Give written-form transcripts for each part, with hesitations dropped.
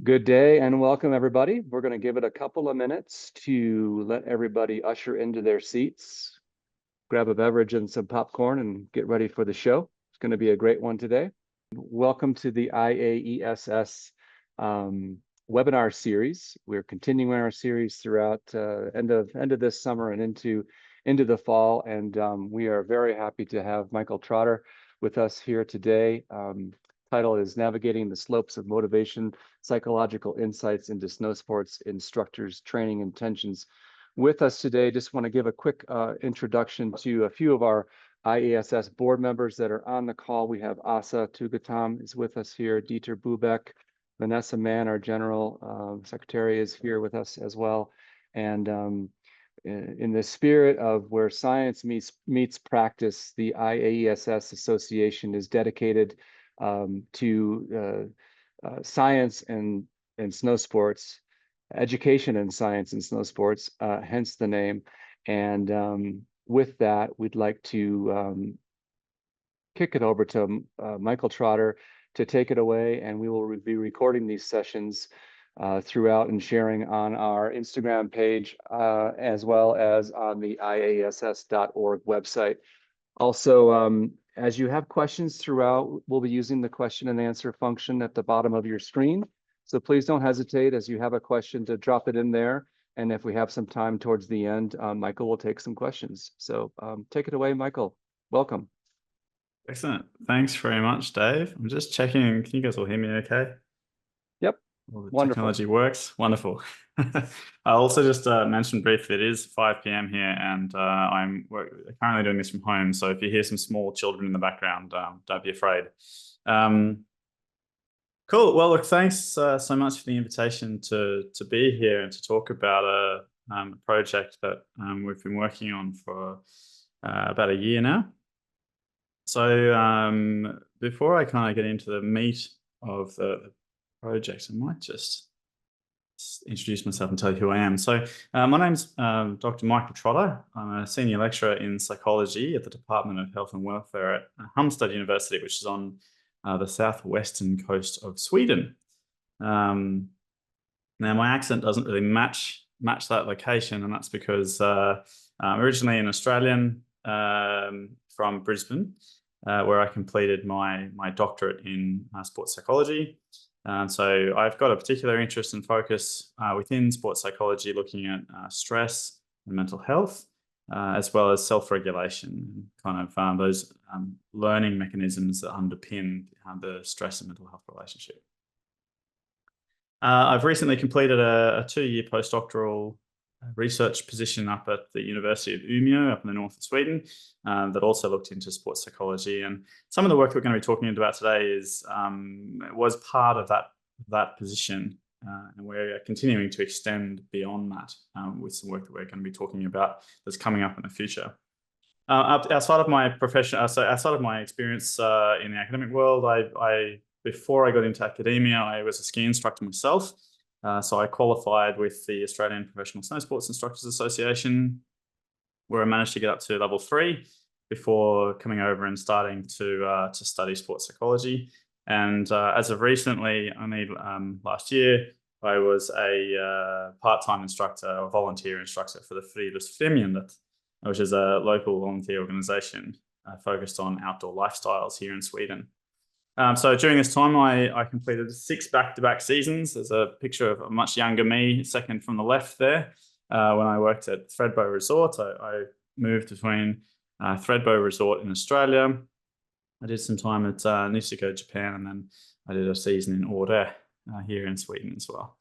Good day and welcome, everybody. We're going to give it a couple of minutes to let everybody usher into their seats, grab a beverage and some popcorn, and get ready for the show. It's going to be a great one today. Welcome to the IAESS webinar series. We're continuing our series throughout end of this summer and into the fall, and we are very happy to have Michael Trotter with us here today. Title is Navigating the Slopes of Motivation, Psychological Insights into Snow Sports Instructors Training Intentions. With us today, just want to give a quick introduction to a few of our IASS board members that are on the call. We have Asa Tugatam is with us here, Dieter Bubeck, Vanessa Mann, our General Secretary, is here with us as well. And in the spirit of where science meets practice, the IASS Association is dedicated to science and snow sports, education in science and snow sports, hence the name. And with that, we'd like to kick it over to Michael Trotter to take it away, and we will be recording these sessions throughout and sharing on our Instagram page, as well as on the IASS.org website. Also, as you have questions throughout, we'll be using the question and answer function at the bottom of your screen. So please don't hesitate as you have a question to drop it in there. And if we have some time towards the end, Michael will take some questions. So take it away, Michael. Welcome. Excellent. Thanks very much, Dave. I'm just checking. Can you guys all hear me okay? Yep. All the Wonderful. technology works. Wonderful. I also just mentioned briefly, it is 5 p.m. here, and I'm currently doing this from home. So if you hear some small children in the background, don't be afraid. Cool. Well, look, thanks so much for the invitation to be here and to talk about a project that we've been working on for about a year now. So before I kind of get into the meat of the project, I might just introduce myself and tell you who I am. So my name's Dr. Michael Trotter. I'm a senior lecturer in psychology at the Department of Health and Welfare at Halmstad University, which is on the southwestern coast of Sweden. Now, my accent doesn't really match that location, and that's because I'm originally an Australian from Brisbane, where I completed my doctorate in sports psychology. So I've got a particular interest and focus within sports psychology, looking at stress and mental health, as well as self-regulation, kind of those learning mechanisms that underpin the stress and mental health relationship. I've recently completed a 2-year postdoctoral research position up at the University of Umeå up in the north of Sweden that also looked into sports psychology. And some of the work we're going to be talking about today was part of that position, and we're continuing to extend beyond that with some work that we're going to be talking about that's coming up in the future. Outside of my profession, so outside of my experience in the academic world, before I got into academia, I was a ski instructor myself. So I qualified with the Australian Professional Snow Sports Instructors Association, where I managed to get up to level 3 before coming over and starting to study sports psychology. And as of recently, only last year, I was a part-time instructor, or volunteer instructor for the Friluftsfrämjandet, which is a local volunteer organisation focused on outdoor lifestyles here in Sweden. So during this time, I completed 6 back-to-back seasons. There's a picture of a much younger me, second from the left there. When I worked at Thredbo Resort, I moved between Thredbo Resort in Australia. I did some time at Niseko, Japan, and then I did a season in Åre here in Sweden as well.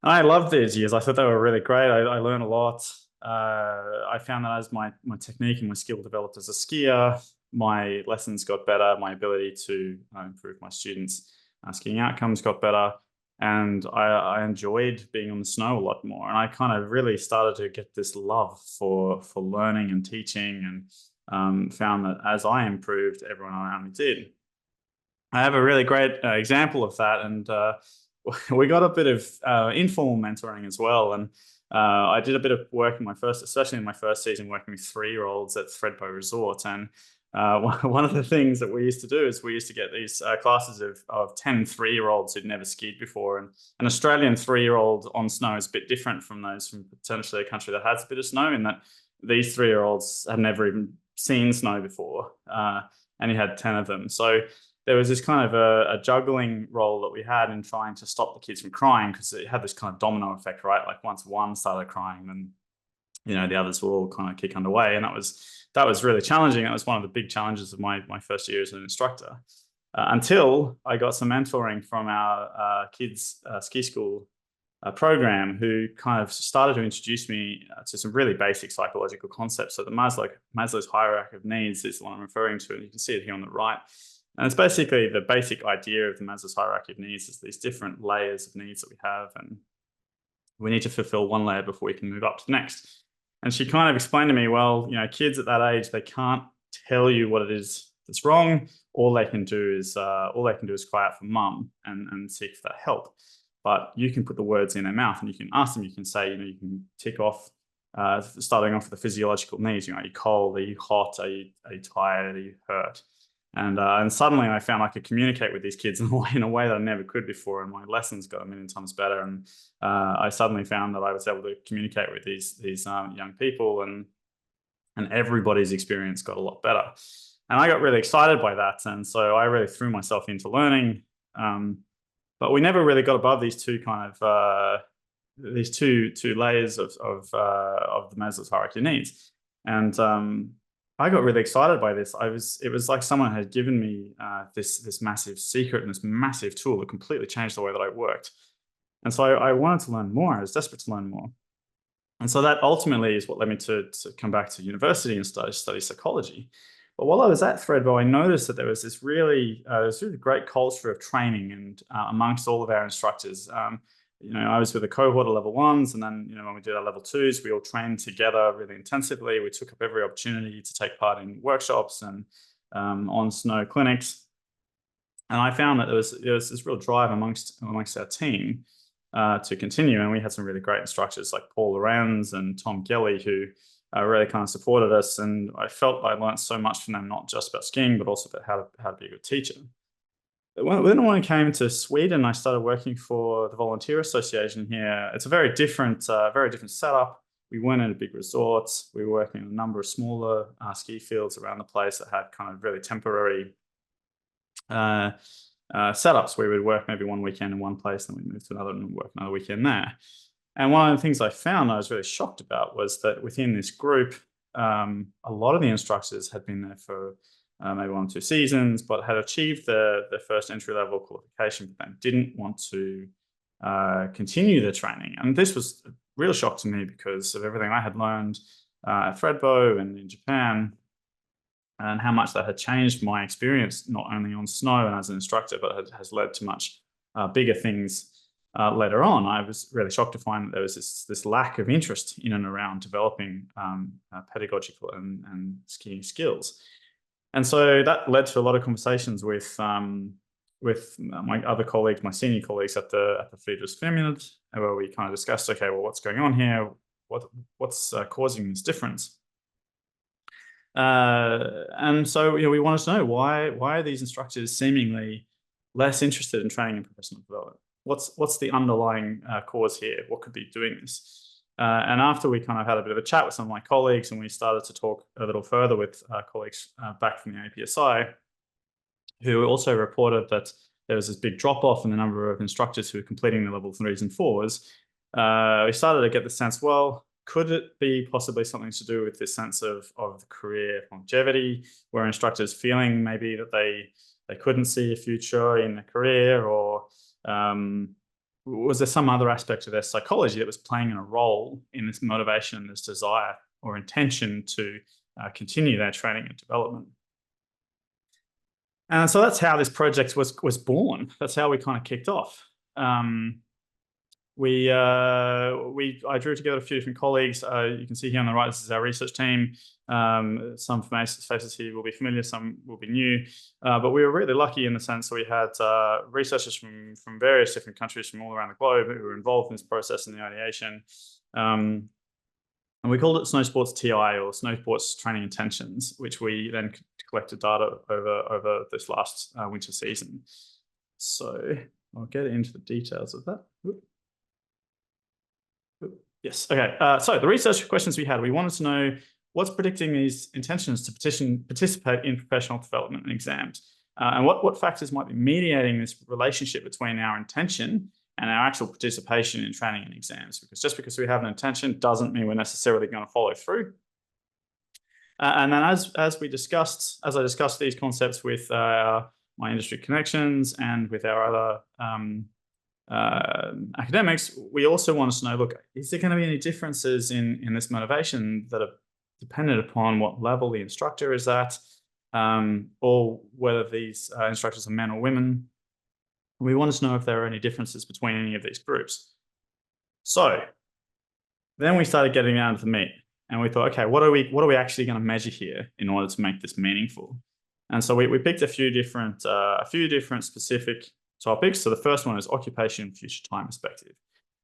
I loved these years. I thought they were really great. I learned a lot. I found that as my technique and my skill developed as a skier, my lessons got better, my ability to improve my students' skiing outcomes got better, and I enjoyed being on the snow a lot more. And I kind of really started to get this love for learning and teaching, and found that as I improved, everyone around me did. I have a really great example of that, and we got a bit of informal mentoring as well. And I did a bit of work especially in my first season, working with 3-year-olds at Thredbo Resort. And one of the things that we used to do is we used to get these classes of 10 3-year-olds who'd never skied before. And an Australian 3-year-old on snow is a bit different from those from potentially a country that has a bit of snow, in that these 3-year-olds had never even seen snow before, and he had 10 of them. So there was this kind of a juggling role that we had in trying to stop the kids from crying, because it had this kind of domino effect, right? Like once one started crying, then the others will all kind of kick underway. And that was really challenging. That was one of the big challenges of my first year as an instructor, until I got some mentoring from our kids ski school program, who kind of started to introduce me to some really basic psychological concepts. So the Maslow's hierarchy of needs is the one I'm referring to, and you can see it here on the right. And it's basically the basic idea of the Maslow's hierarchy of needs is these different layers of needs that we have, and we need to fulfill one layer before we can move up to the next. And she kind of explained to me, well, kids at that age, they can't tell you what it is that's wrong. All they can do is cry out for mum and seek for that help. But you can put the words in their mouth, and you can ask them. You can say, you can tick off, starting off with the physiological needs. Are you cold? Are you hot? Are you tired? Are you hurt? And suddenly I found I could communicate with these kids in a way that I never could before, and my lessons got a million times better. And I suddenly found that I was able to communicate with these young people, and everybody's experience got a lot better. And I got really excited by that, and so I really threw myself into learning. But we never really got above these two kind of these two layers of the Maslow's hierarchy of needs. And I got really excited by this. It was like someone had given me this massive secret and this massive tool that completely changed the way that I worked. And so I wanted to learn more. I was desperate to learn more. And so that ultimately is what led me to come back to university and study psychology. But while I was at Threadbow, I noticed that there was this really great culture of training, and amongst all of our instructors. I was with a cohort of level 1s, and then when we did our level 2s, we all trained together really intensively. We took up every opportunity to take part in workshops and on snow clinics. And I found that there was this real drive amongst our team to continue. And we had some really great instructors like Paul Lorenz and Tom Gelly, who really kind of supported us. And I felt I learned so much from them, not just about skiing, but also about how to be a good teacher. When I came to Sweden, I started working for the Volunteer Association here. It's a very different setup. We weren't in a big resort. We were working in a number of smaller ski fields around the place that had kind of really temporary setups, where we'd work maybe one weekend in one place, then we'd move to another and work another weekend there. And one of the things I found I was really shocked about was that within this group, a lot of the instructors had been there for maybe 1 or 2 seasons, but had achieved their first entry-level qualification, but then didn't want to continue their training. And this was a real shock to me because of everything I had learned at Threadbow and in Japan, and how much that had changed my experience, not only on snow and as an instructor, but has led to much bigger things later on. I was really shocked to find that there was this lack of interest in and around developing pedagogical and skiing skills. And so that led to a lot of conversations with my other colleagues, my senior colleagues at the Friedrichsfirmyndet, where we kind of discussed, okay, well, what's going on here? What's causing this difference? And so we wanted to know why are these instructors seemingly less interested in training and professional development? What's the underlying cause here? What could be doing this? And after we kind of had a bit of a chat with some of my colleagues, and we started to talk a little further with colleagues back from the APSI, who also reported that there was this big drop-off in the number of instructors who were completing the level 3s and 4s, we started to get the sense, well, could it be possibly something to do with this sense of career longevity, where instructors feeling maybe that they couldn't see a future in a career, or was there some other aspect of their psychology that was playing a role in this motivation, this desire or intention to continue their training and development? And so that's how this project was born. That's how we kind of kicked off. I drew together a few different colleagues. You can see here on the right, this is our research team. Some faces here will be familiar, some will be new. But we were really lucky in the sense that we had researchers from various different countries from all around the globe who were involved in this process in the ideation. And we called it Snow Sports TI, or Snow Sports Training Intentions, which we then collected data over this last winter season. So I'll get into the details of that. Yes. Okay. So the research questions we had, we wanted to know what's predicting these intentions to participate in professional development and exams, and what factors might be mediating this relationship between our intention and our actual participation in training and exams. Because just because we have an intention doesn't mean we're necessarily going to follow through. And then as I discussed these concepts with my industry connections and with our other academics, we also want to know, look, is there going to be any differences in this motivation that are dependent upon what level the instructor is at, or whether these instructors are men or women? We wanted to know if there are any differences between any of these groups. So then we started getting down to the meat, and we thought, okay, what are we actually going to measure here in order to make this meaningful? And so we picked a few different specific topics. So the first one is occupation future time perspective.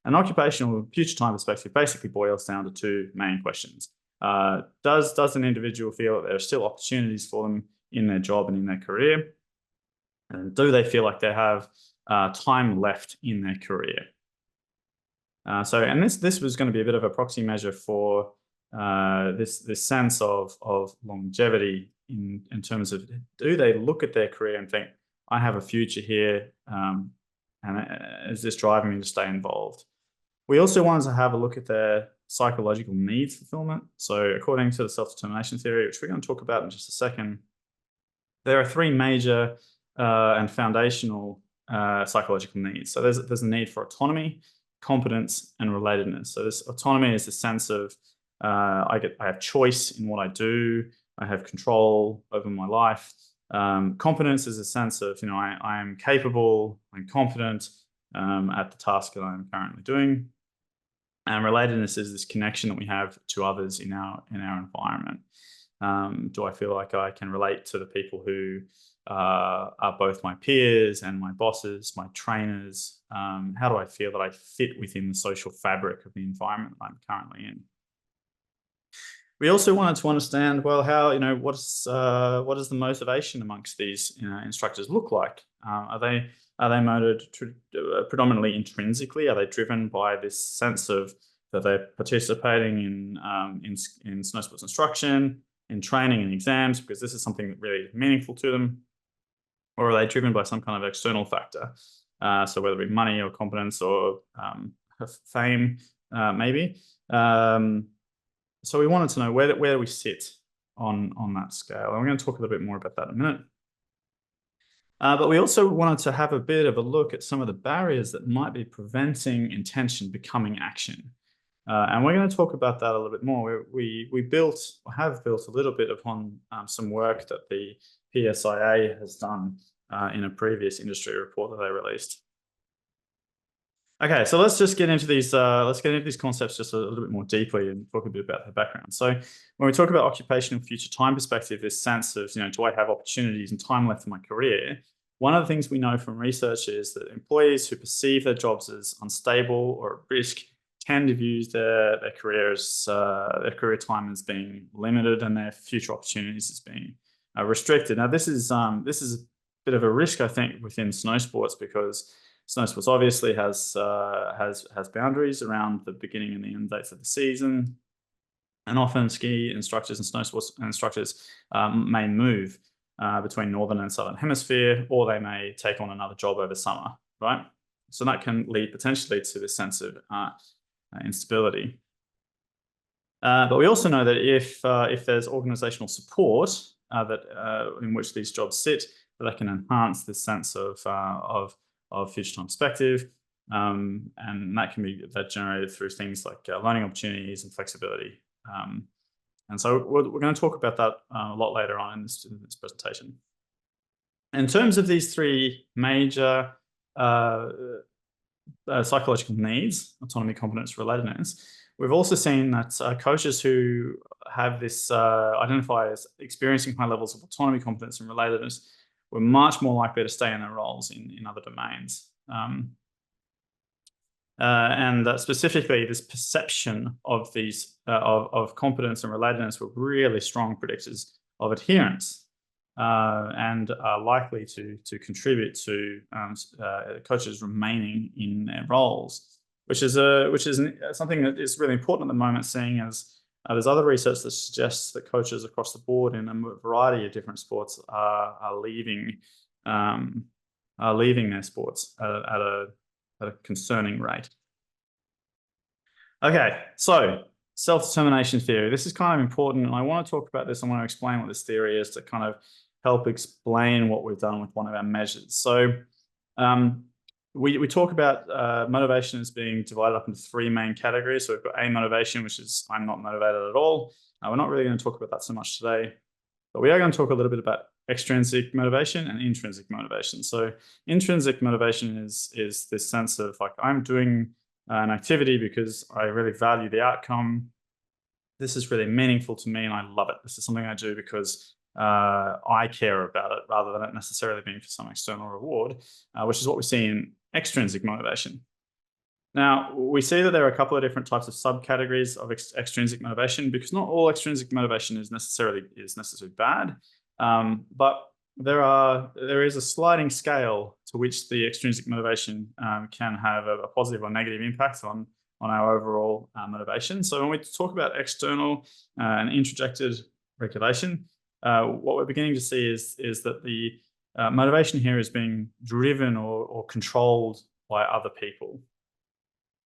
An occupational future time perspective basically boils down to two main questions. Does an individual feel that there are still opportunities for them in their job and in their career? And do they feel like they have time left in their career? And this was going to be a bit of a proxy measure for this sense of longevity in terms of, do they look at their career and think, I have a future here, and is this driving me to stay involved? We also wanted to have a look at their psychological needs fulfillment. So according to the self-determination theory, which we're going to talk about in just a second, there are three major and foundational psychological needs. So there's a need for autonomy, competence, and relatedness. So this autonomy is the sense of I have choice in what I do, I have control over my life. Competence is a sense of, I am capable, I'm confident at the task that I'm currently doing. And relatedness is this connection that we have to others in our environment. Do I feel like I can relate to the people who are both my peers and my bosses, my trainers? How do I feel that I fit within the social fabric of the environment that I'm currently in? We also wanted to understand, well, how, what is the motivation amongst these instructors look like? Are they motivated predominantly intrinsically? Are they driven by this sense of that they're participating in snow sports instruction, in training and exams, because this is something that really is meaningful to them? Or are they driven by some kind of external factor? So whether it be money or competence or fame, maybe. So we wanted to know where do we sit on that scale, and we're going to talk a little bit more about that in a minute. But we also wanted to have a bit of a look at some of the barriers that might be preventing intention becoming action. And we're going to talk about that a little bit more. We have built a little bit upon some work that the PSIA has done in a previous industry report that they released. Okay, so let's just get into these. Let's get into these concepts just a little bit more deeply and talk a bit about their background. So, when we talk about occupational future time perspective, this sense of, do I have opportunities and time left in my career? One of the things we know from research is that employees who perceive their jobs as unstable or at risk tend to view their career time as being limited and their future opportunities as being restricted. Now, this is a bit of a risk, I think, within snow sports, because snow sports obviously has boundaries around the beginning and the end dates of the season, and often ski instructors and snow sports instructors may move between northern and southern hemisphere, or they may take on another job over summer, right? So that can potentially lead to this sense of instability. But we also know that if there's organizational support in which these jobs sit, that can enhance this sense of future time perspective, and that can be generated through things like learning opportunities and flexibility. And so we're going to talk about that a lot later on in this presentation. In terms of these three major psychological needs, autonomy, competence, relatedness, we've also seen that coaches who have this identify as experiencing high levels of autonomy, competence, and relatedness were much more likely to stay in their roles in other domains. and specifically this perception of these of competence and relatedness were really strong predictors of adherence, and are likely to contribute to coaches remaining in their roles, which is something that is really important at the moment, seeing as there's other research that suggests that coaches across the board in a variety of different sports are leaving their sports at a concerning rate. Okay, so self-determination theory. This is kind of important, and I want to talk about this. I want to explain what this theory is to kind of help explain what we've done with one of our measures. So we talk about motivation as being divided up into three main categories. So we've got A motivation, which is I'm not motivated at all. We're not really going to talk about that so much today, but we are going to talk a little bit about extrinsic motivation and intrinsic motivation. So intrinsic motivation is this sense of like, I'm doing an activity because I really value the outcome. This is really meaningful to me and I love it. This is something I do because I care about it rather than it necessarily being for some external reward, which is what we see in extrinsic motivation. Now, we see that there are a couple of different types of subcategories of extrinsic motivation, because not all extrinsic motivation is necessarily bad, but there is a sliding scale to which the extrinsic motivation can have a positive or negative impact on our overall motivation. So when we talk about external and introjected regulation, what we're beginning to see is that the motivation here is being driven or controlled by other people.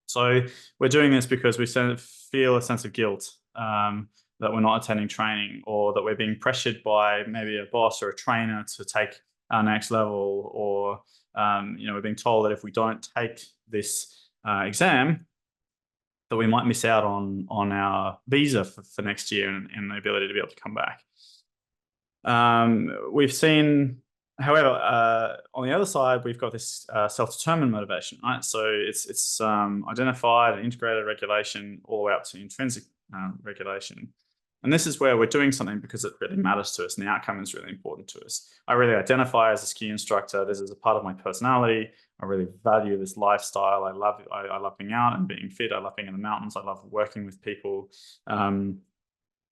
So we're doing this because we feel a sense of guilt that we're not attending training, or that we're being pressured by maybe a boss or a trainer to take our next level, or we're being told that if we don't take this exam, that we might miss out on our visa for next year and the ability to be able to come back. We've seen, however, on the other side, we've got this self-determined motivation, right? So it's identified and integrated regulation all the way up to intrinsic regulation. And this is where we're doing something because it really matters to us and the outcome is really important to us. I really identify as a ski instructor. This is a part of my personality. I really value this lifestyle. I love being out and being fit. I love being in the mountains. I love working with people.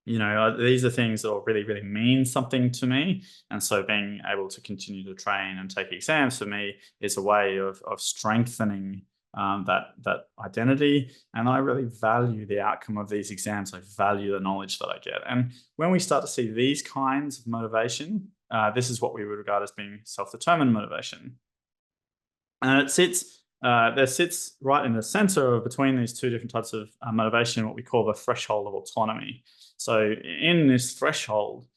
These are things that will really, really mean something to me. And so being able to continue to train and take exams for me is a way of strengthening that identity. And I really value the outcome of these exams. I value the knowledge that I get. And when we start to see these kinds of motivation, this is what we would regard as being self-determined motivation. And there sits right in the center between these two different types of motivation, what we call the threshold of autonomy. So in this threshold,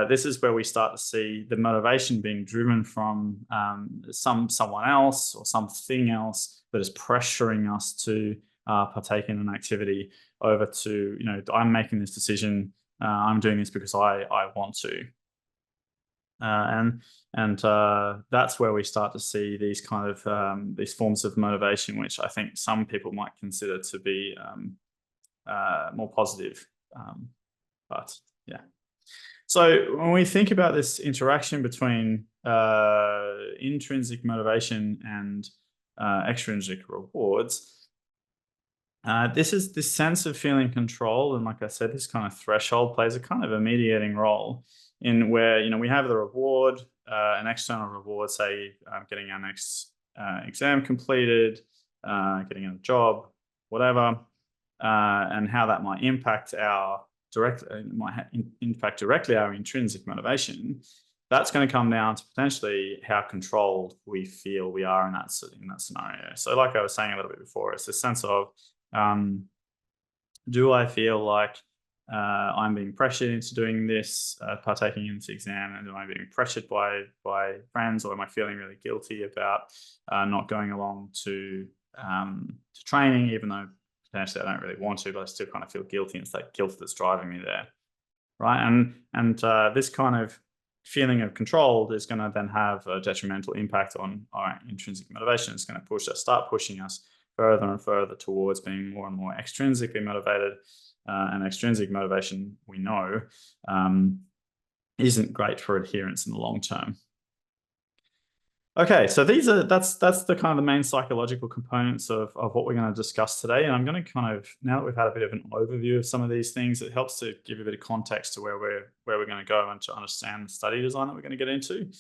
this is where we start to see the motivation being driven from someone else or something else that is pressuring us to partake in an activity, over to, I'm making this decision, I'm doing this because I want to. And that's where we start to see these kind of these forms of motivation, which I think some people might consider to be more positive. But yeah. So when we think about this interaction between intrinsic motivation and extrinsic rewards, this is this sense of feeling control. And like I said, this kind of threshold plays a kind of a mediating role in where, we have the reward, an external reward, say getting our next exam completed, getting a job, whatever, and how that might impact directly our intrinsic motivation. That's going to come down to potentially how controlled we feel we are in that scenario. So like I was saying a little bit before, it's this sense of, do I feel like I'm being pressured into doing this, partaking in this exam, and am I being pressured by friends, or am I feeling really guilty about not going along to training, even though potentially I don't really want to, but I still kind of feel guilty, and it's that guilt that's driving me there, right? And this kind of feeling of control is going to then have a detrimental impact on our intrinsic motivation. It's going to start pushing us further and further towards being more and more extrinsically motivated. And extrinsic motivation, we know, isn't great for adherence in the long term. Okay, so that's the kind of the main psychological components of what we're going to discuss today. And I'm going to kind of, now that we've had a bit of an overview of some of these things, it helps to give a bit of context to where we're going to go and to understand the study design that we're going to get into.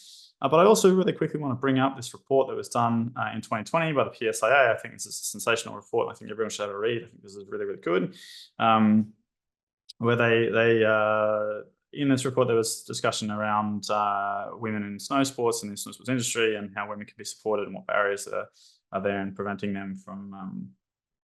But I also really quickly want to bring up this report that was done in 2020 by the PSIA. I think this is a sensational report. I think everyone should have a read. I think this is really, really good. Where they in this report, there was discussion around women in snow sports and the snow sports industry and how women can be supported and what barriers are there in preventing them from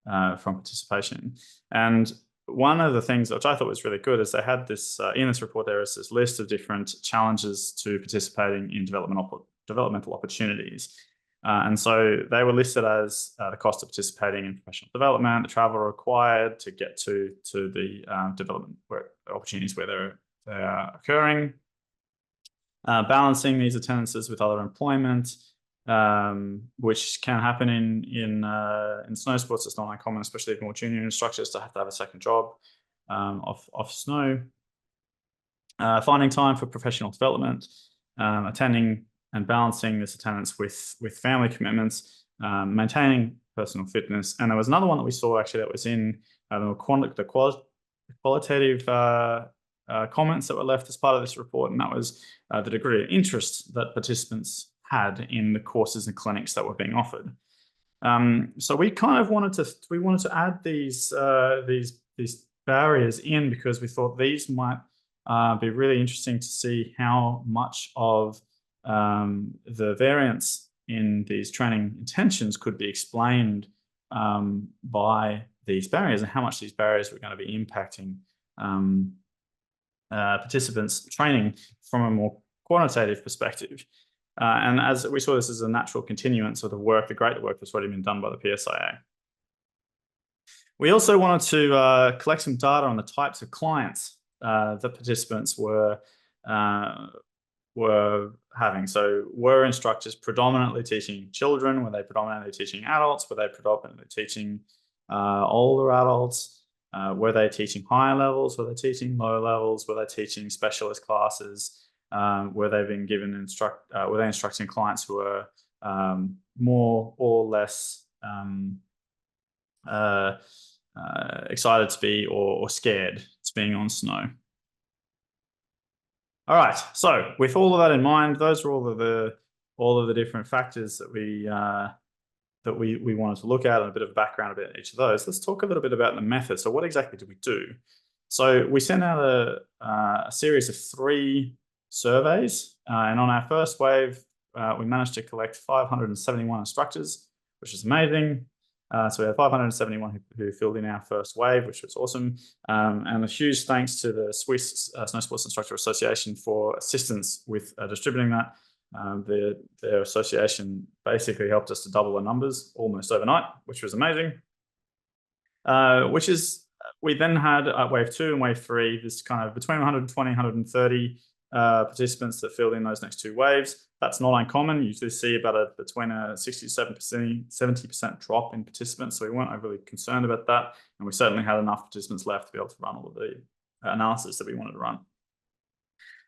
participation. And one of the things which I thought was really good is they had this, in this report, there is this list of different challenges to participating in developmental opportunities. And so they were listed as the cost of participating in professional development, the travel required to get to the development opportunities where they are occurring, balancing these attendances with other employment, which can happen in snow sports. It's not uncommon, especially for more junior instructors, to have a second job off snow. Finding time for professional development, attending and balancing this attendance with family commitments, maintaining personal fitness. And there was another one that we saw actually that was in the qualitative comments that were left as part of this report, and that was the degree of interest that participants had in the courses and clinics that were being offered. So we kind of wanted to add these barriers in because we thought these might be really interesting to see how much of the variance in these training intentions could be explained by these barriers and how much these barriers were going to be impacting participants' training from a more quantitative perspective. And as we saw, this as a natural continuance of the great work that's already been done by the PSIA. We also wanted to collect some data on the types of clients that participants were having. So were instructors predominantly teaching children? Were they predominantly teaching adults? Were they predominantly teaching older adults? Were they teaching higher levels? Were they teaching low levels? Were they teaching specialist classes? Were they being given were they instructing clients who were more or less excited to be or scared to being on snow? All right. So with all of that in mind, those are all of the different factors that we wanted to look at, and a bit of background about each of those. Let's talk a little bit about the method. So what exactly did we do? So we sent out a series of 3 surveys, and on our first wave, we managed to collect 571 instructors, which is amazing. So we had 571 who filled in our first wave, which was awesome. And a huge thanks to the Swiss Snow Sports Instructor Association for assistance with distributing that. Their association basically helped us to double the numbers almost overnight, which was amazing. We then had at wave 2 and wave 3, this kind of between 120 and 130 participants that filled in those next 2 waves. That's not uncommon. You usually see about between a 60 to 70% drop in participants. So we weren't overly concerned about that. And we certainly had enough participants left to be able to run all of the analysis that we wanted to run.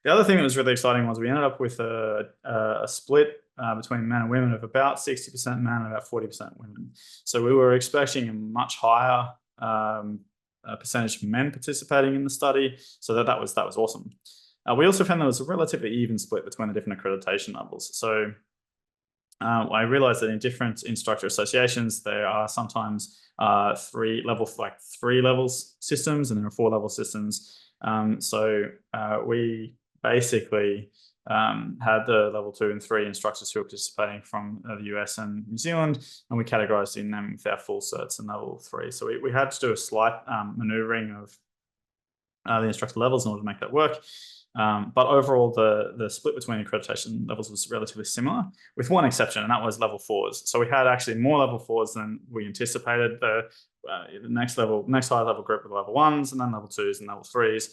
The other thing that was really exciting was we ended up with a split between men and women of about 60% men and about 40% women. So we were expecting a much higher percentage of men participating in the study. So that was awesome. We also found there was a relatively even split between the different accreditation levels. So I realized that in different instructor associations, there are sometimes 3 levels systems, and there are 4 level systems. So we basically had the level 2 and 3 instructors who were participating from the US and New Zealand, and we categorized in them with our full certs and level 3. So we had to do a slight maneuvering of the instructor levels in order to make that work. But overall, the split between accreditation levels was relatively similar, with one exception, and that was level 4s. So we had actually more level 4s than we anticipated. The next high level group were the level 1s, and then level 2s and level 3s.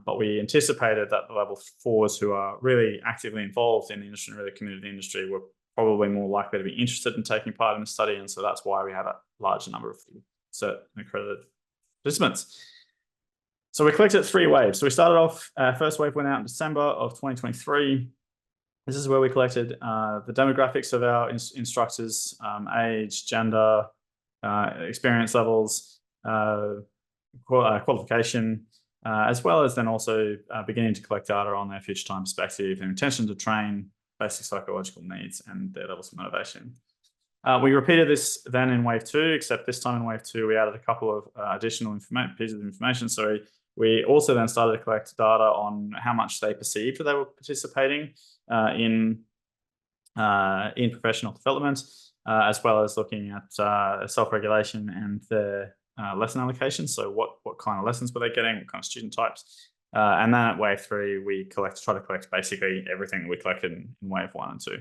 But we anticipated that the level 4s, who are really actively involved in the industry and really committed to the industry, were probably more likely to be interested in taking part in the study. And so that's why we had a larger number of cert and accredited participants. So we collected 3 waves. So we started off, first wave went out in December of 2023. This is where we collected the demographics of our instructors, age, gender, experience levels, qualification, as well as then also beginning to collect data on their future time perspective, their intention to train, basic psychological needs, and their levels of motivation. We repeated this then in wave 2, except this time in wave 2, we added a couple of additional pieces of information. So we also then started to collect data on how much they perceived that they were participating in professional development, as well as looking at self-regulation and their lesson allocation. So what kind of lessons were they getting? What kind of student types? And then at wave 3, we try to collect basically everything that we collected in wave 1 and 2.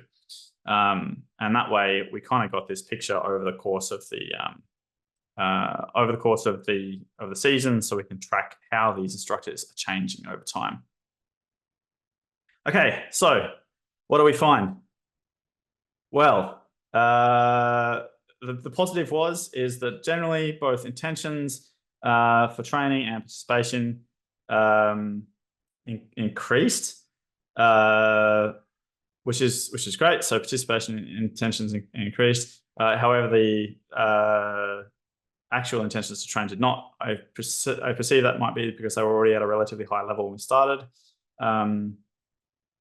And that way, we kind of got this picture over the course of the season, so we can track how these instructors are changing over time. Okay, so what do we find? Well, the positive is that generally both intentions for training and participation increased, which is great. So participation intentions increased. However, the actual intentions to train did not. I perceive that might be because they were already at a relatively high level when we started.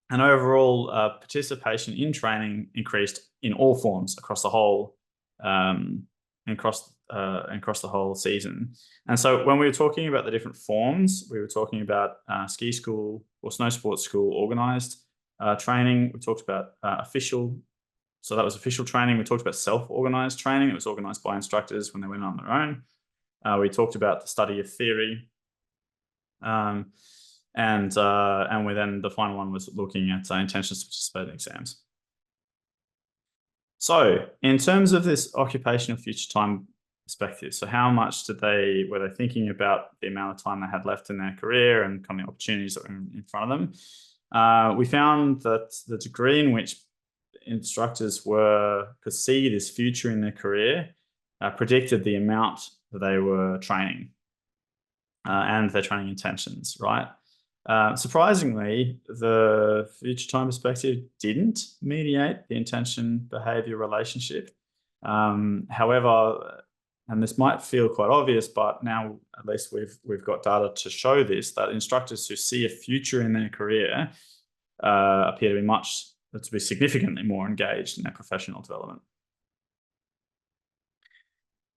And overall, participation in training increased in all forms across the whole across the whole season. And so when we were talking about the different forms, we were talking about ski school or snow sports school organized training. We talked about official. So that was official training. We talked about self-organized training. It was organized by instructors when they went on their own. We talked about the study of theory. And then the final one was looking at intentions to participate in exams. So in terms of this occupational future time perspective, so how much were they thinking about the amount of time they had left in their career and kind of opportunities that were in front of them? We found that the degree in which instructors could see this future in their career predicted the amount that they were training and their training intentions, right? Surprisingly, the future time perspective didn't mediate the intention behavior relationship. However, and this might feel quite obvious, but now at least we've got data to show this, that instructors who see a future in their career appear to be significantly more engaged in their professional development.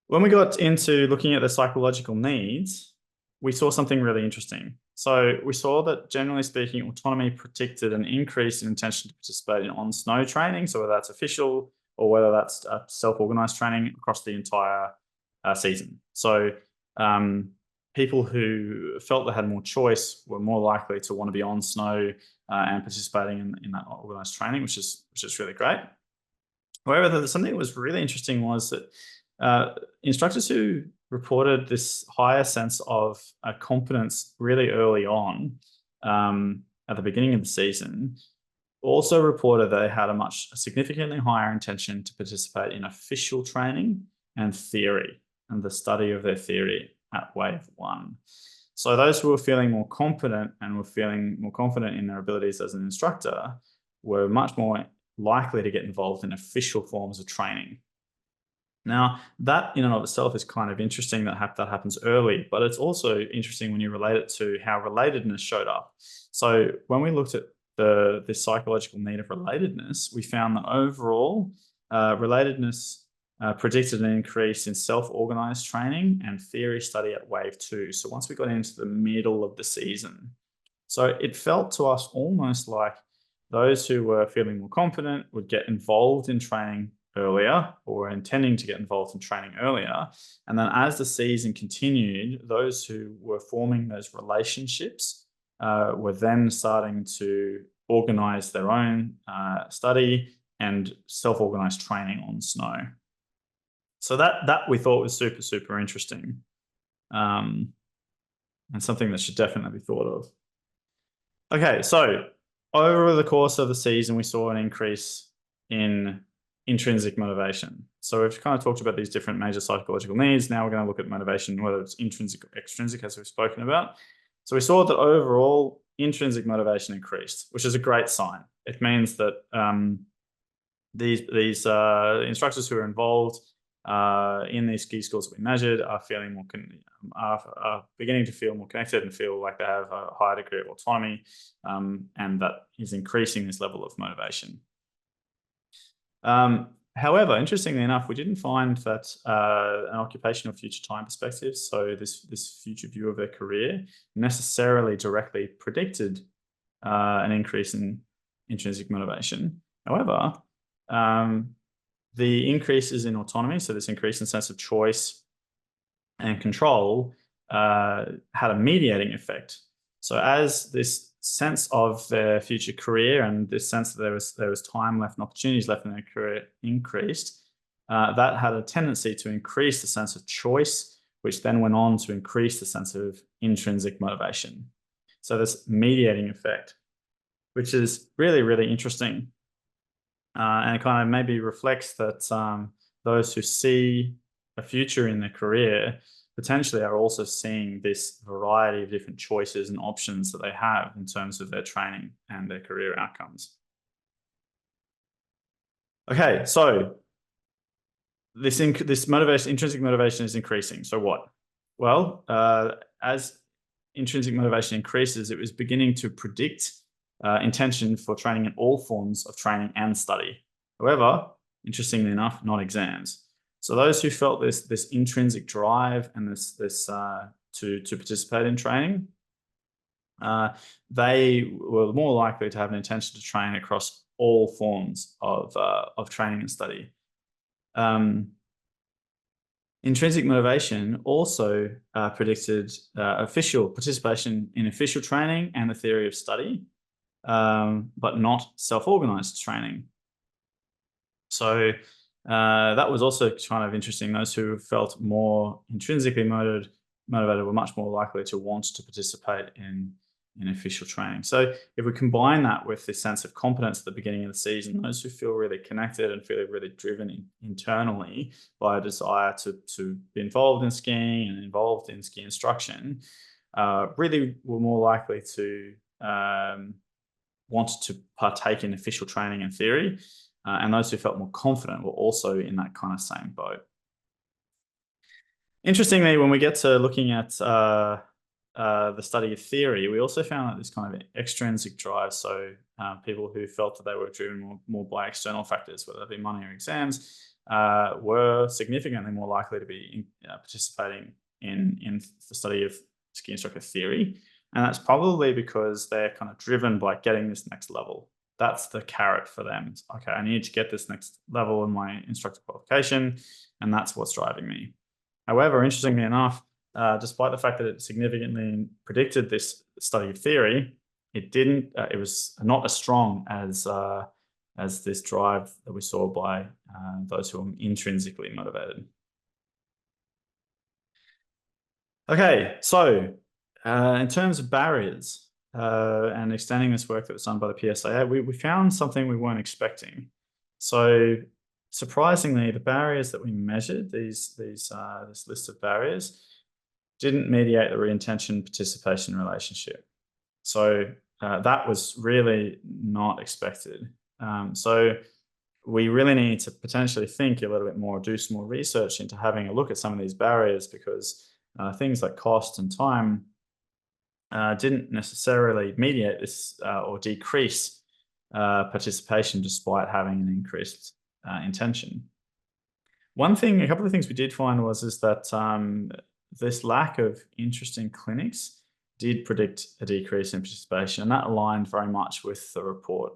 When we got into looking at the psychological needs, we saw something really interesting. So we saw that, generally speaking, autonomy predicted an increase in intention to participate in on-snow training, so whether that's official or whether that's self-organized training across the entire season. So people who felt they had more choice were more likely to want to be on snow and participating in that organized training, which is really great. However, something that was really interesting was that instructors who reported this higher sense of competence really early on at the beginning of the season also reported they had a significantly higher intention to participate in official training and theory and the study of their theory at wave 1. So those who were feeling more confident and were feeling more confident in their abilities as an instructor were much more likely to get involved in official forms of training. Now, that in and of itself is kind of interesting that happens early, but it's also interesting when you relate it to how relatedness showed up. So when we looked at this psychological need of relatedness, we found that overall relatedness predicted an increase in self-organized training and theory study at wave 2. So once we got into the middle of the season. So it felt to us almost like those who were feeling more confident would get involved in training earlier or intending to get involved in training earlier. And then as the season continued, those who were forming those relationships were then starting to organize their own study and self-organized training on snow. So that we thought was super, super interesting and something that should definitely be thought of. Okay, so over the course of the season, we saw an increase in intrinsic motivation. So we've kind of talked about these different major psychological needs. Now we're going to look at motivation, whether it's intrinsic or extrinsic, as we've spoken about. So we saw that overall intrinsic motivation increased, which is a great sign. It means that these instructors who are involved in these ski schools that we measured are feeling are beginning to feel more connected and feel like they have a higher degree of autonomy, and that is increasing this level of motivation. However, interestingly enough, we didn't find that an occupational future time perspective, so this future view of their career, necessarily directly predicted an increase in intrinsic motivation. However, the increases in autonomy, so this increase in sense of choice and control, had a mediating effect. So as this sense of their future career and this sense that there was time left and opportunities left in their career increased, that had a tendency to increase the sense of choice, which then went on to increase the sense of intrinsic motivation. So this mediating effect, which is really, really interesting. And it kind of maybe reflects that those who see a future in their career potentially are also seeing this variety of different choices and options that they have in terms of their training and their career outcomes. Okay, so this intrinsic motivation is increasing. So what? Well, as intrinsic motivation increases, it was beginning to predict intention for training in all forms of training and study. However, interestingly enough, not exams. So those who felt this intrinsic drive and this to participate in training, they were more likely to have an intention to train across all forms of training and study. Intrinsic motivation also predicted official participation in official training and the theory of study, but not self-organized training. So that was also kind of interesting. Those who felt more intrinsically motivated were much more likely to want to participate in official training. So if we combine that with this sense of competence at the beginning of the season, those who feel really connected and feel really driven internally by a desire to be involved in skiing and involved in ski instruction, really were more likely to want to partake in official training and theory. And those who felt more confident were also in that kind of same boat. Interestingly, when we get to looking at the study of theory, we also found that this kind of extrinsic drive, so people who felt that they were driven more by external factors, whether it be money or exams, were significantly more likely to be participating in the study of ski instructor theory. And that's probably because they're kind of driven by getting this next level. That's the carrot for them. It's, okay, I need to get this next level in my instructor qualification, and that's what's driving me. However, interestingly enough, despite the fact that it significantly predicted this study of theory, it didn't. It was not as strong as this drive that we saw by those who are intrinsically motivated. Okay, so in terms of barriers and extending this work that was done by the PSAA, we found something we weren't expecting. So surprisingly, the barriers that we measured, this list of barriers, didn't mediate the re-intention participation relationship. So that was really not expected. So we really need to potentially think a little bit more, do some more research into having a look at some of these barriers, because things like cost and time didn't necessarily mediate this or decrease participation despite having an increased intention. A couple of things we did find is that this lack of interest in clinics did predict a decrease in participation, and that aligned very much with the report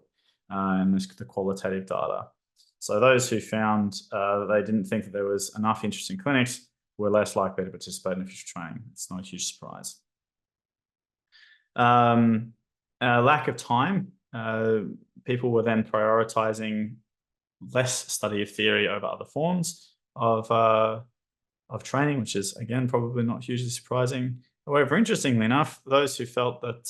and the qualitative data. So those who found that they didn't think that there was enough interest in clinics were less likely to participate in official training. It's not a huge surprise. Lack of time. People were then prioritizing less study of theory over other forms of training, which is, again, probably not hugely surprising. However, interestingly enough, those who felt that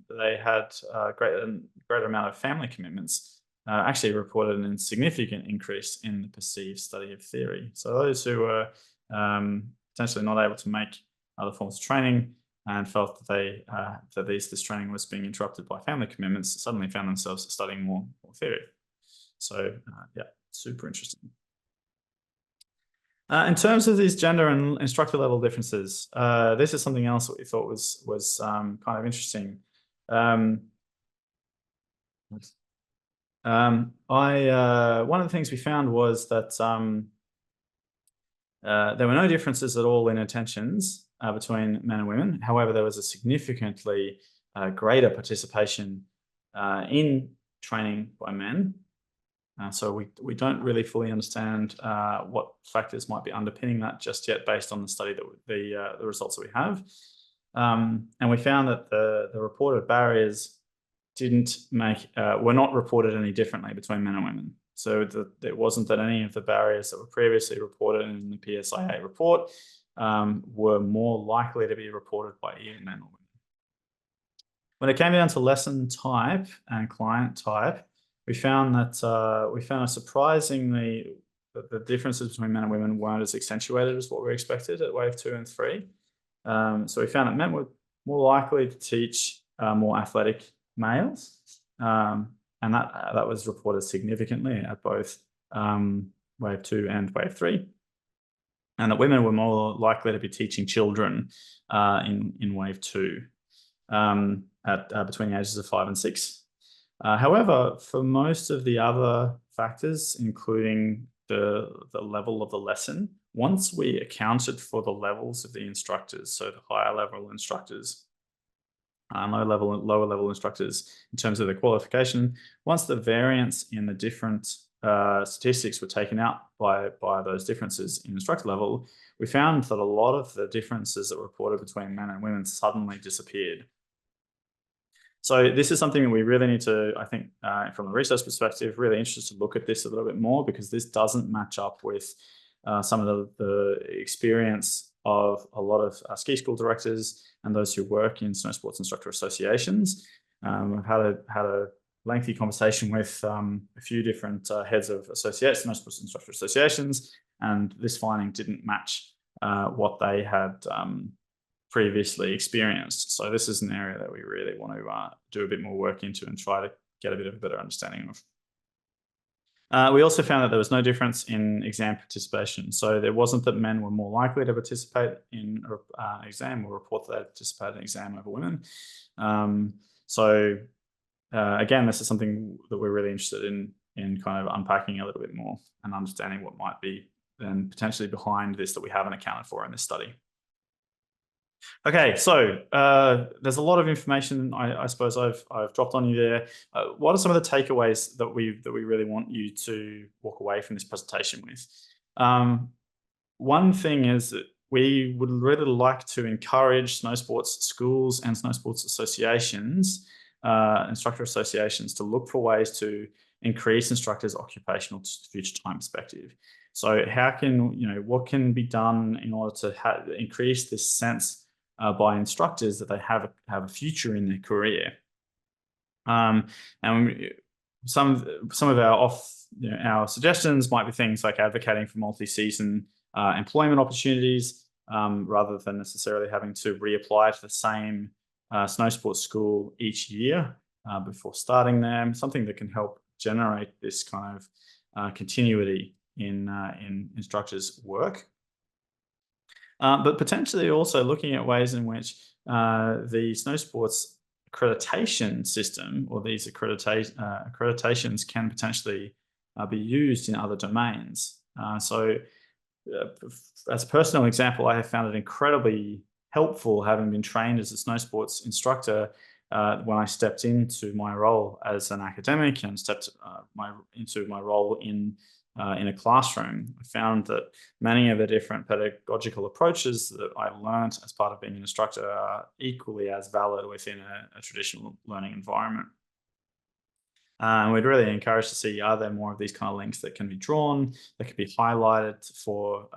they had a greater amount of family commitments actually reported an insignificant increase in the perceived study of theory. So those who were potentially not able to make other forms of training and felt that this training was being interrupted by family commitments, suddenly found themselves studying more theory. So yeah, super interesting. In terms of these gender and instructor level differences, this is something else that we thought was kind of interesting. One of the things we found was that there were no differences at all in attentions between men and women. However, there was a significantly greater participation in training by men. So we don't really fully understand what factors might be underpinning that just yet, based on the study that the results that we have. And we found that the reported barriers were not reported any differently between men and women. So it wasn't that any of the barriers that were previously reported in the PSIA report were more likely to be reported by either men or women. When it came down to lesson type and client type, we found surprisingly that the differences between men and women weren't as accentuated as what we expected at wave 2 and 3. So we found that men were more likely to teach more athletic males, and that was reported significantly at both wave 2 and wave 3, and that women were more likely to be teaching children in wave 2 at between the ages of 5 and 6. However, for most of the other factors, including the level of the lesson, once we accounted for the levels of the instructors, so the higher level instructors, lower level instructors in terms of the qualification, once the variance in the different statistics were taken out by those differences in instructor level, we found that a lot of the differences that were reported between men and women suddenly disappeared. So this is something that we really need to, I think, from a research perspective, really interested to look at this a little bit more, because this doesn't match up with some of the experience of a lot of ski school directors and those who work in snow sports instructor associations. I've had a lengthy conversation with a few different heads of associations, snow sports instructor associations, and this finding didn't match what they had previously experienced. So this is an area that we really want to do a bit more work into and try to get a bit of a better understanding of. We also found that there was no difference in exam participation. So there wasn't that men were more likely to participate in an exam or report that they participated in an exam over women. Again, this is something that we're really interested in kind of unpacking a little bit more and understanding what might be then potentially behind this that we haven't accounted for in this study. Okay, so there's a lot of information I suppose I've dropped on you there. What are some of the takeaways that we really want you to walk away from this presentation with? One thing is that we would really like to encourage snow sports schools and snow sports associations, instructor associations, to look for ways to increase instructors' occupational to future time perspective. So what can be done in order to increase this sense by instructors that they have a future in their career? And some of our suggestions might be things like advocating for multi-season employment opportunities, rather than necessarily having to reapply to the same snow sports school each year before starting them. Something that can help generate this kind of continuity in instructors' work. But potentially also looking at ways in which the snow sports accreditation system, or these accreditations, can potentially be used in other domains. As a personal example, I have found it incredibly helpful, having been trained as a snow sports instructor, when I stepped into my role as an academic and stepped into my role in a classroom. I found that many of the different pedagogical approaches that I learned as part of being an instructor are equally as valid within a traditional learning environment. And we'd really encourage to see, are there more of these kind of links that can be drawn, that can be highlighted for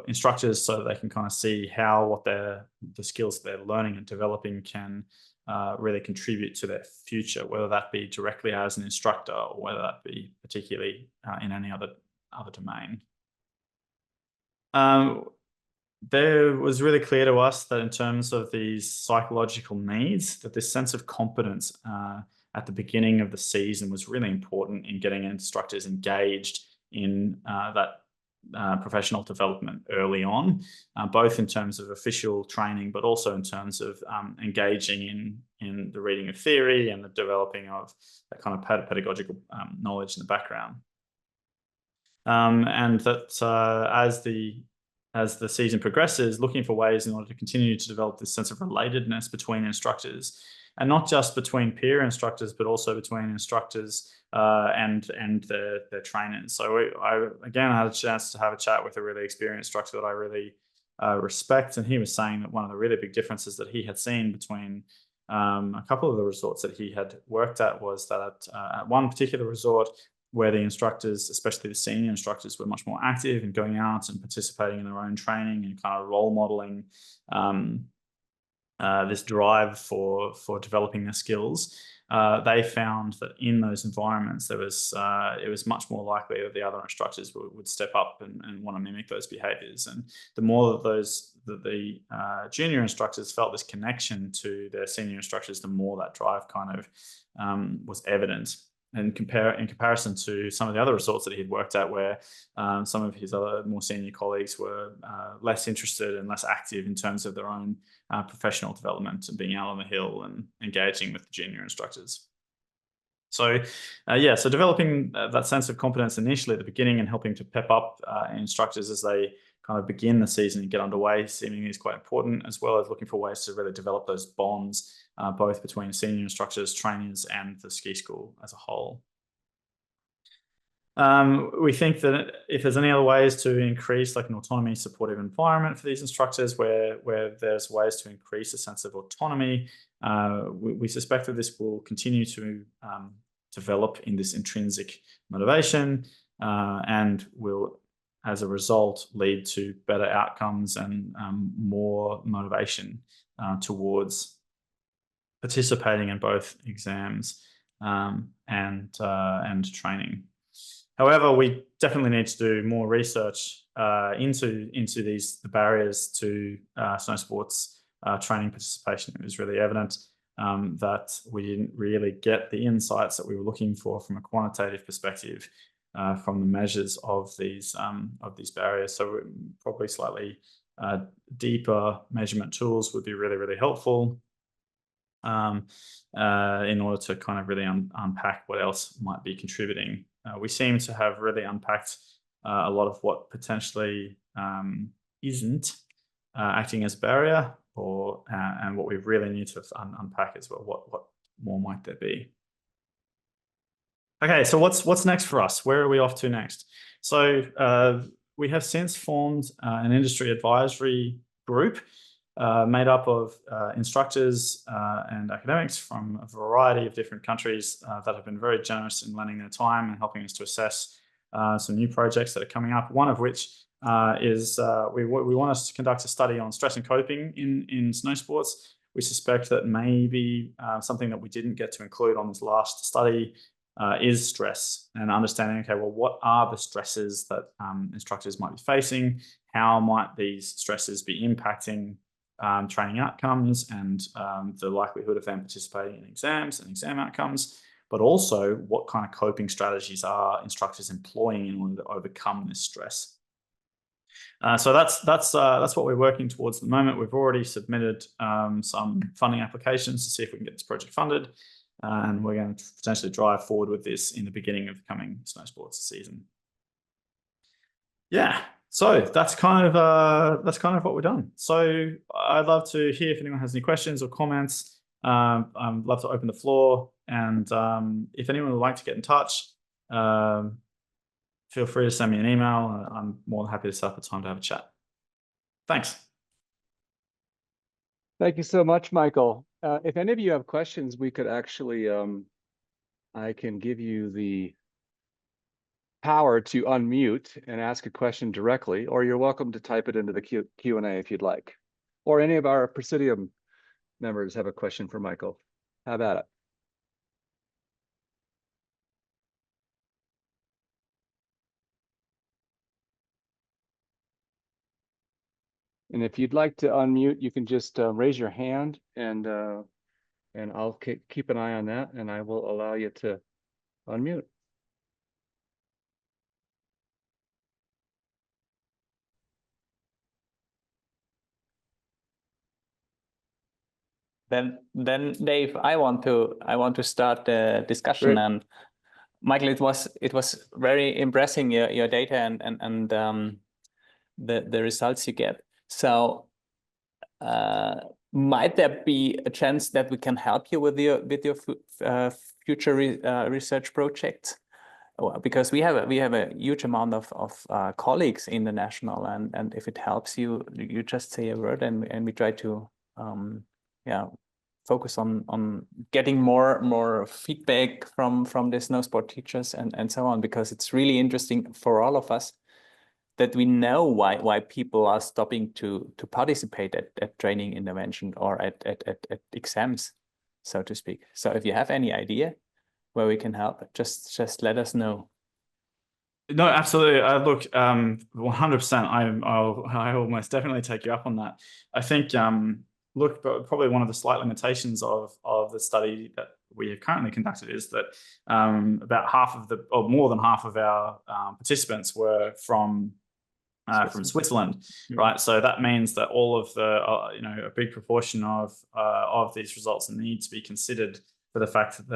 instructors, so that they can kind of see how the skills they're learning and developing can really contribute to their future, whether that be directly as an instructor or whether that be particularly in any other domain. there was really clear to us that in terms of these psychological needs, that this sense of competence at the beginning of the season was really important in getting instructors engaged in that professional development early on, both in terms of official training, but also in terms of engaging in the reading of theory and the developing of that kind of pedagogical knowledge in the background. And that as the season progresses, looking for ways in order to continue to develop this sense of relatedness between instructors, and not just between peer instructors, but also between instructors and their trainers. So I again had a chance to have a chat with a really experienced instructor that I really respect, and he was saying that one of the really big differences that he had seen between a couple of the resorts that he had worked at was that at one particular resort, where the instructors, especially the senior instructors, were much more active in going out and participating in their own training and kind of role modeling this drive for developing their skills. They found that in those environments, it was much more likely that the other instructors would step up and want to mimic those behaviors. And the more that the junior instructors felt this connection to their senior instructors, the more that drive kind of was evident. And in comparison to some of the other resorts that he'd worked at, where some of his other more senior colleagues were less interested and less active in terms of their own professional development and being out on the hill and engaging with the junior instructors. So so developing that sense of competence initially at the beginning and helping to pep up instructors as they kind of begin the season and get underway seemingly is quite important, as well as looking for ways to really develop those bonds both between senior instructors, trainers, and the ski school as a whole. We think that if there's any other ways to increase like an autonomy supportive environment for these instructors where there's ways to increase a sense of autonomy, we suspect that this will continue to develop in this intrinsic motivation and will, as a result, lead to better outcomes and more motivation towards participating in both exams and training. However, we definitely need to do more research into the barriers to snow sports training participation. It was really evident that we didn't really get the insights that we were looking for from a quantitative perspective from the measures of these barriers. So probably slightly deeper measurement tools would be really, really helpful in order to kind of really unpack what else might be contributing. We seem to have really unpacked a lot of what potentially isn't acting as a barrier, and what we really need to unpack is what more might there be. Okay, so what's next for us? Where are we off to next? So we have since formed an industry advisory group made up of instructors and academics from a variety of different countries that have been very generous in lending their time and helping us to assess some new projects that are coming up. One of which is we want us to conduct a study on stress and coping in snow sports. We suspect that maybe something that we didn't get to include on this last study is stress, and understanding, okay, well, what are the stresses that instructors might be facing? How might these stresses be impacting training outcomes and the likelihood of them participating in exams and exam outcomes, but also what kind of coping strategies are instructors employing in order to overcome this stress. So that's what we're working towards at the moment. We've already submitted some funding applications to see if we can get this project funded, and we're going to potentially drive forward with this in the beginning of the coming snow sports season. Yeah. So that's kind of what we've done. So I'd love to hear if anyone has any questions or comments. I'd love to open the floor, and if anyone would like to get in touch, feel free to send me an email. I'm more than happy to set up a time to have a chat. Thanks. Thank you so much, Michael. If any of you have questions, we could actually, I can give you the power to unmute and ask a question directly, or you're welcome to type it into the Q&A if you'd like. Or any of our Presidium members have a question for Michael. How about it? And if you'd like to unmute, you can just raise your hand and I'll keep an eye on that and I will allow you to unmute. Then Dave, I want to start the discussion. Great. And Michael, it was very impressing your data and the results you get. So might there be a chance that we can help you with your future research projects? Because we have a huge amount of colleagues international, and if it helps you, you just say a word, and we try to focus on getting more feedback from the snow sport teachers and so on, because it's really interesting for all of us that we know why people are stopping to participate at training intervention or at exams, so to speak. So if you have any idea where we can help, just let us know. No, absolutely. Look, 100%. I will most definitely take you up on that. I think, look, probably one of the slight limitations of the study that we have currently conducted is that about half of or more than half of our participants were from Switzerland, right? So that means that all of the, a big proportion of these results need to be considered for the fact that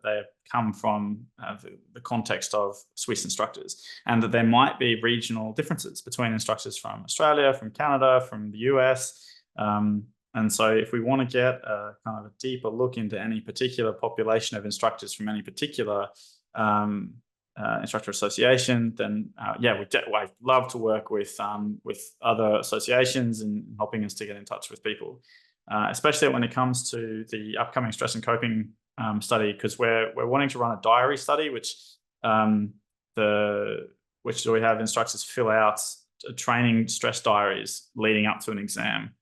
they come from the context of Swiss instructors, and that there might be regional differences between instructors from Australia, from Canada, from the US. And so if we want to get a kind of a deeper look into any particular population of instructors from any particular instructor association, then I'd love to work with other associations and helping us to get in touch with people, especially when it comes to the upcoming stress and coping study, because we're wanting to run a diary study, which we have instructors fill out training stress diaries leading up to an exam,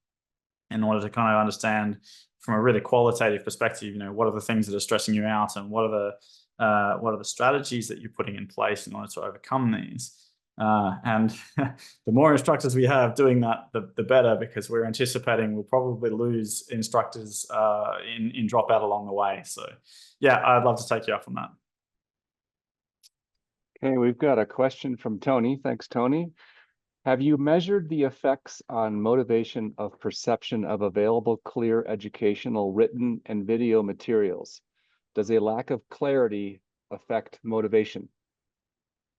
in order to kind of understand from a really qualitative perspective, what are the things that are stressing you out, and what are the strategies that you're putting in place in order to overcome these. And the more instructors we have doing that, the better, because we're anticipating we'll probably lose instructors in dropout along the way. So yeah, I'd love to take you up on that. Okay, we've got a question from Tony. Thanks, Tony. Have you measured the effects on motivation of perception of available clear educational written and video materials? Does a lack of clarity affect motivation?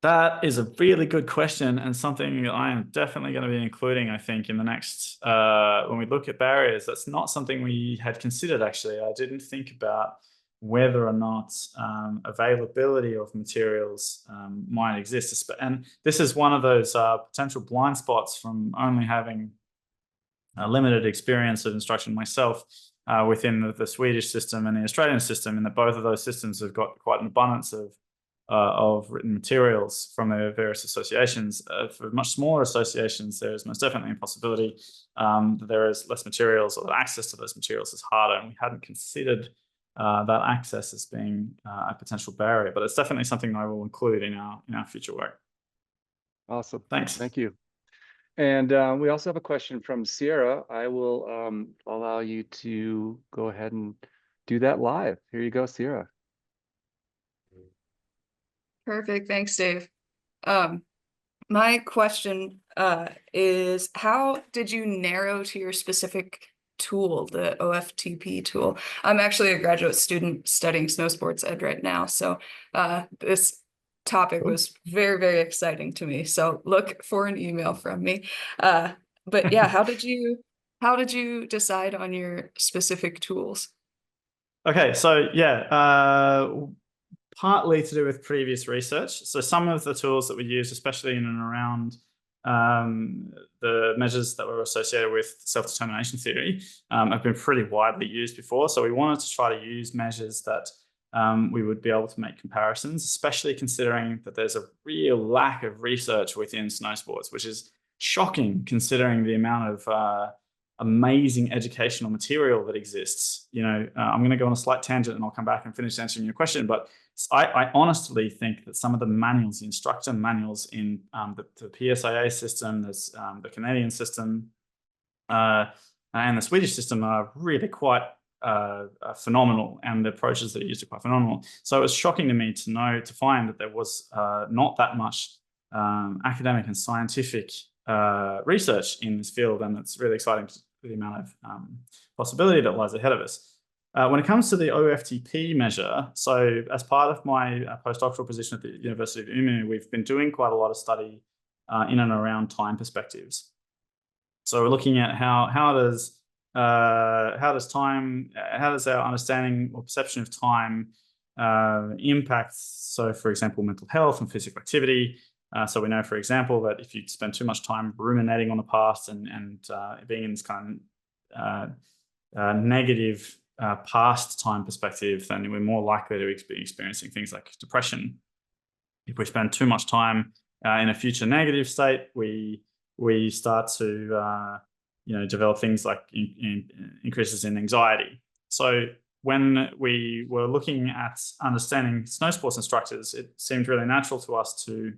That is a really good question, and something I am definitely going to be including, I think, in the next, when we look at barriers. That's not something we had considered, actually. I didn't think about whether or not availability of materials might exist. And this is one of those potential blind spots from only having a limited experience of instruction myself within the Swedish system and the Australian system, and that both of those systems have got quite an abundance of written materials from their various associations. For much smaller associations, there is most definitely a possibility that there is less materials, or that access to those materials is harder, and we hadn't considered that access as being a potential barrier. But it's definitely something I will include in our future work. Awesome. Thanks. Thank you. And we also have a question from Sierra. I will allow you to go ahead and do that live. Here you go, Sierra. Perfect. Thanks, Dave. My question is, how did you narrow to your specific tool, the OFTP tool? I'm actually a graduate student studying snow sports ed right now, so this topic was very, very exciting to me. So look for an email from me. But yeah, how did you decide on your specific tools? Okay, so yeah, partly to do with previous research. So some of the tools that we use, especially in and around the measures that were associated with self-determination theory, have been pretty widely used before. So we wanted to try to use measures that we would be able to make comparisons, especially considering that there's a real lack of research within snow sports, which is shocking considering the amount of amazing educational material that exists. You know, I'm going to go on a slight tangent and I'll come back and finish answering your question. But I honestly think that some of the manuals, the instructor manuals in the PSIA system, there's the Canadian system, and the Swedish system are really quite phenomenal, and the approaches that are used are quite phenomenal. So it was shocking to me to find that there was not that much academic and scientific research in this field, and it's really exciting for the amount of possibility that lies ahead of us. When it comes to the OFTP measure, so as part of my postdoctoral position at the University of Umeå, we've been doing quite a lot of study in and around time perspectives. So we're looking at how does our understanding or perception of time impact, so for example, mental health and physical activity. So we know, for example, that if you spend too much time ruminating on the past and being in this kind of negative past time perspective, then we're more likely to be experiencing things like depression. If we spend too much time in a future negative state, we start to develop things like increases in anxiety. So when we were looking at understanding snow sports instructors, it seemed really natural to us to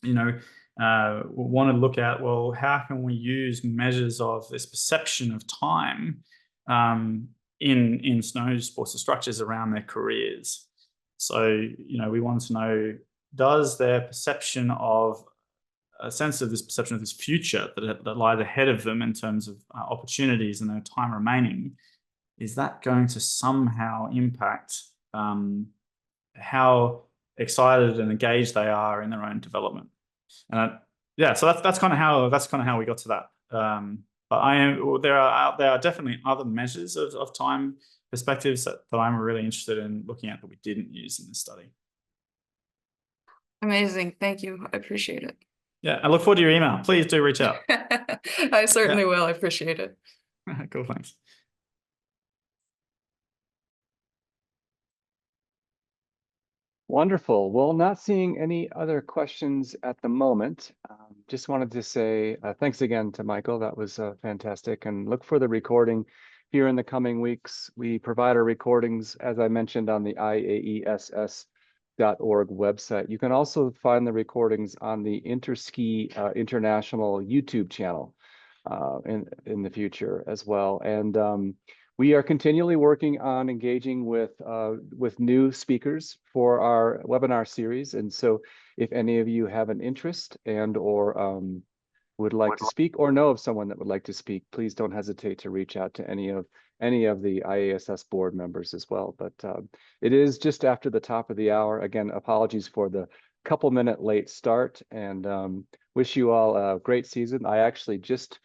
want to look at, well, how can we use measures of this perception of time in snow sports instructors around their careers. So, we want to know, does their perception of a sense of this perception of this future that lies ahead of them in terms of opportunities and their time remaining, is that going to somehow impact how excited and engaged they are in their own development? And so that's kind of how we got to that. But there are definitely other measures of time perspectives that I'm really interested in looking at that we didn't use in this study. Amazing. Thank you. I appreciate it. Yeah, I look forward to your email. Please do reach out. I certainly will. I appreciate it. Cool, thanks. Wonderful. Well, not seeing any other questions at the moment. Just wanted to say thanks again to Michael. That was fantastic. And look for the recording here in the coming weeks. We provide our recordings, as I mentioned, on the IAESS.org website. You can also find the recordings on the Interski International YouTube channel in the future as well. And we are continually working on engaging with new speakers for our webinar series. And so if any of you have an interest and or would like to speak or know of someone that would like to speak, please don't hesitate to reach out to any of the IASS board members as well. But it is just after the top of the hour. Again, apologies for the couple-minute late start, and wish you all a great season. I actually just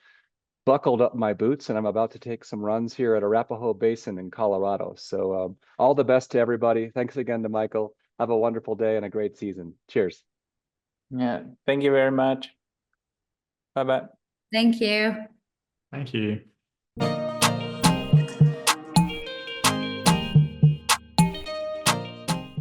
buckled up my boots and I'm about to take some runs here at Arapahoe Basin in Colorado. So all the best to everybody. Thanks again to Michael. Have a wonderful day and a great season. Cheers. Yeah, thank you very much. Bye-bye. Thank you. Thank you.